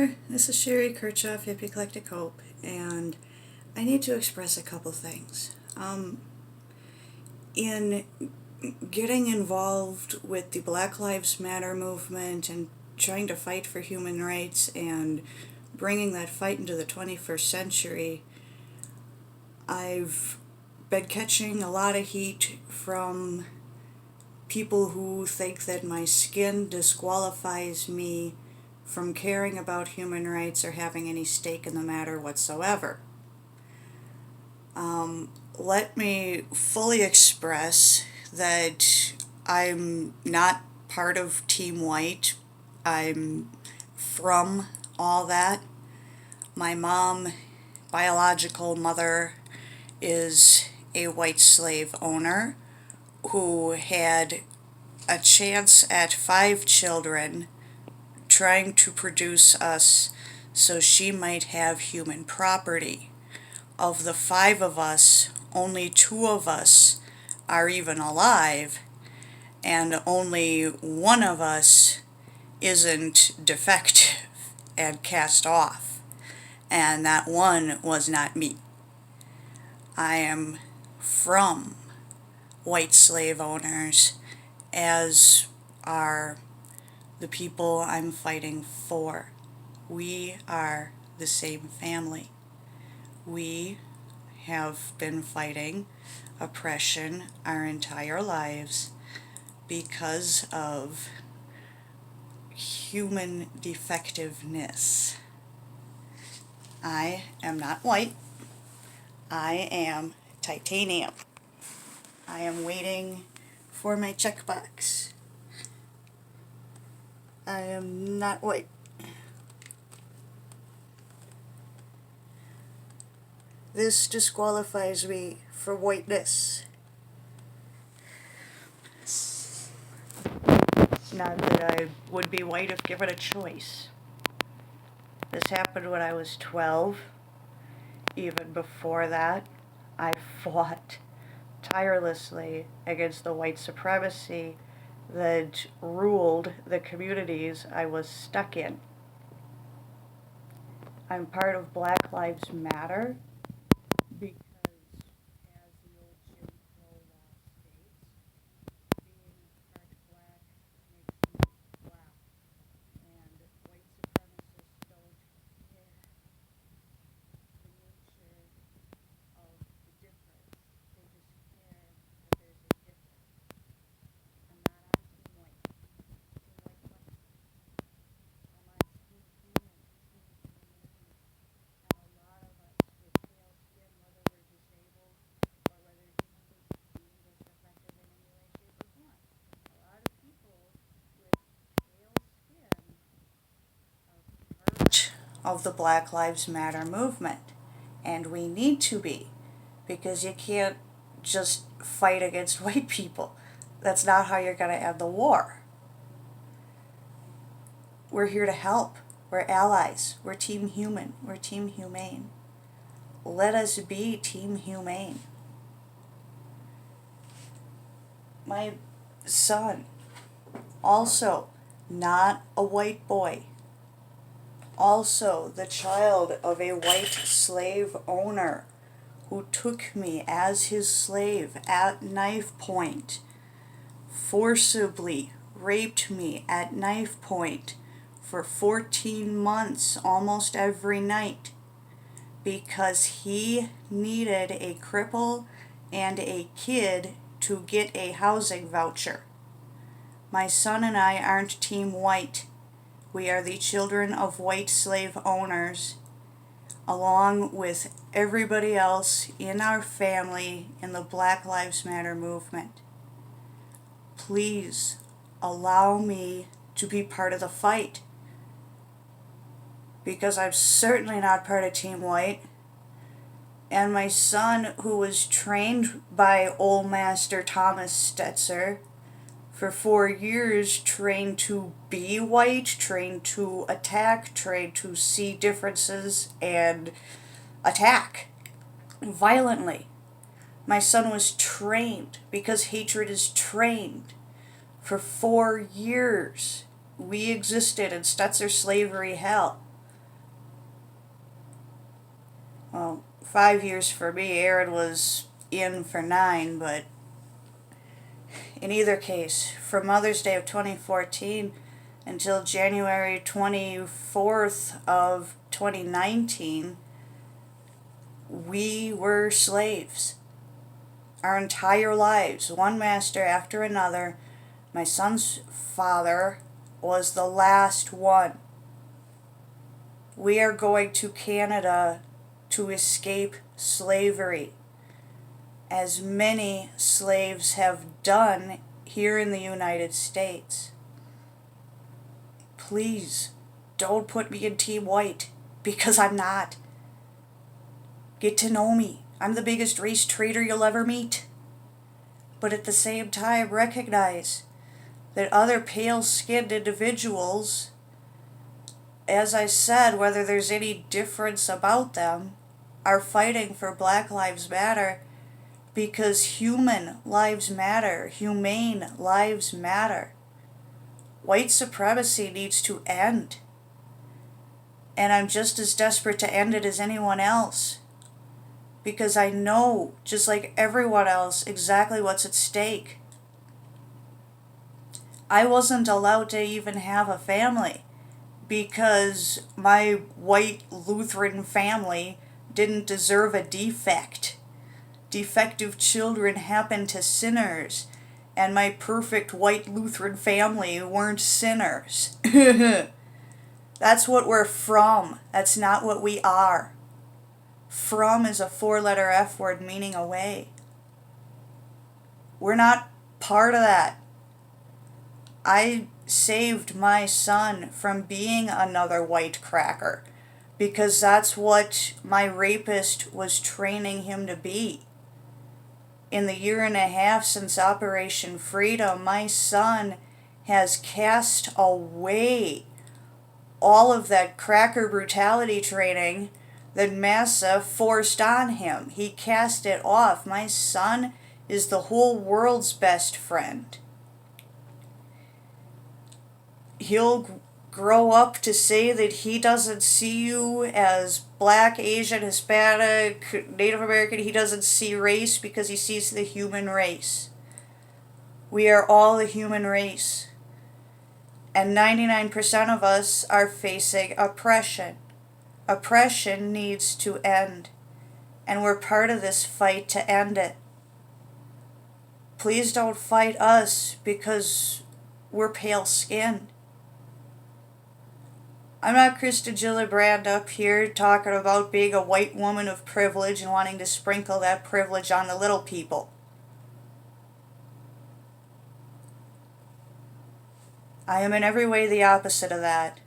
there, this is Herold Kirchoff, Hippie Eclectic Hope, and I need to express a couple things. In getting involved with the Black Lives Matter movement and trying to fight for human rights and bringing that fight into the 21st century, I've been catching a lot of heat from people who think that my skin disqualifies me from caring about human rights or having any stake in the matter whatsoever. Let me fully express that I'm not part of Team White. I'm from all that. My biological mother, is a white slave owner who had a chance at 5 children trying to produce us so she might have human property. Of the 5 of us, only 2 of us are even alive, and only 1 of us isn't defective and cast off, and that 1 was not me. I am from white slave owners, as are the people I'm fighting for. We are the same family. We have been fighting oppression our entire lives because of human defectiveness. I am not white. I am titanium. I am waiting for my checkbox. I am not white. This disqualifies me for whiteness. Not that I would be white if given a choice. This happened when I was 12. Even before that, I fought tirelessly against the white supremacy that ruled the communities I was stuck in. I'm part of Black Lives Matter because, as the old Jim Crow law states, being part black makes you black, and white supremacists don't care the nature of the difference. They just care that there's a difference. I'm not on Team White. Team White what? I'm on Team Human, Team Humane. And a lot of us with pale skin, whether we're disabled or whether human beings are defective in any way, shape, or form. A lot of people with pale skin are part of the Black Lives Matter movement. And we need to be, because you can't just fight against white people. That's not how you're going to end the war. We're here to help. We're allies. We're Team Human. We're Team Humane. Let us be Team Humane. My son, also not a white boy, also the child of a white slave owner who took me as his slave at knife point, forcibly raped me at knife point for 14 months almost every night because he needed a cripple and a kid to get a housing voucher. My son and I aren't Team White. We are the children of white slave owners, along with everybody else in our family in the Black Lives Matter movement. Please allow me to be part of the fight, because I'm certainly not part of Team White. And my son, who was trained by Old Master Thomas Stetzer for 4 years, trained to be white, trained to attack, trained to see differences and attack violently. My son was trained, because hatred is trained, for 4 years. We existed in Stetzer slavery hell. Well, 5 years for me. Aaron was in for 9, but in either case, from Mother's Day of 2014 until January 24th of 2019, we were slaves. Our entire lives, one master after another. My son's father was the last one. We are going to Canada to escape slavery, as many slaves have done here in the United States. Please, don't put me in Team White, because I'm not. Get to know me. I'm the biggest race traitor you'll ever meet. But at the same time, recognize that other pale-skinned individuals, as I said, whether there's any difference about them, are fighting for Black Lives Matter because human lives matter, humane lives matter. White supremacy needs to end. And I'm just as desperate to end it as anyone else, because I know, just like everyone else, exactly what's at stake. I wasn't allowed to even have a family because my white Lutheran family didn't deserve a defect. Defective children happen to sinners, and my perfect white Lutheran family weren't sinners. That's what we're from. That's not what we are. From is a 4-letter F word meaning away. We're not part of that. I saved my son from being another white cracker because that's what my rapist was training him to be. In the 1.5 years since Operation Freedom, my son has cast away all of that cracker brutality training that massa forced on him. He cast it off. My son is the whole world's best friend. He'll grow up to say that he doesn't see you as Black, Asian, Hispanic, Native American. He doesn't see race because he sees the human race. We are all the human race. And 99% of us are facing oppression. Oppression needs to end. And we're part of this fight to end it. Please don't fight us because we're pale-skinned. I'm not Krista Gillibrand up here talking about being a white woman of privilege and wanting to sprinkle that privilege on the little people. I am in every way the opposite of that.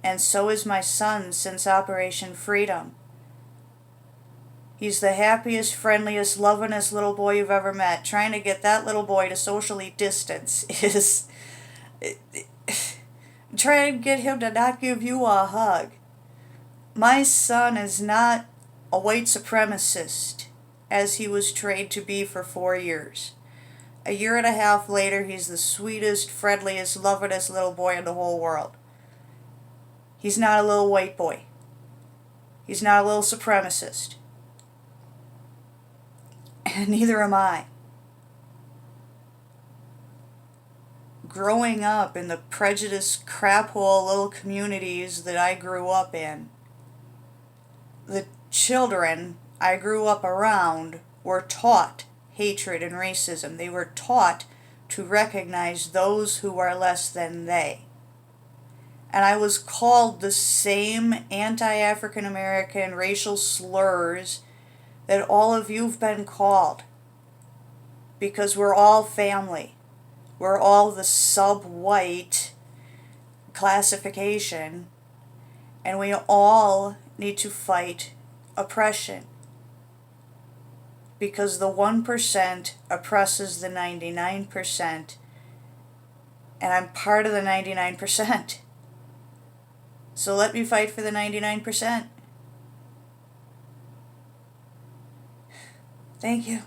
And so is my son since Operation Freedom. He's the happiest, friendliest, lovingest little boy you've ever met. Trying to get that little boy to socially distance is... Try and get him to not give you a hug. My son is not a white supremacist, as he was trained to be for 4 years. 1.5 years later, he's the sweetest, friendliest, lovingest little boy in the whole world. He's not a little white boy. He's not a little supremacist. And neither am I. Growing up in the prejudiced crap-hole little communities that I grew up in, the children I grew up around were taught hatred and racism. They were taught to recognize those who are less than they. And I was called the same anti-African American racial slurs that all of you've been called. Because we're all family. We're all the sub-white classification, and we all need to fight oppression. Because the 1% oppresses the 99%, and I'm part of the 99%. So let me fight for the 99%. Thank you.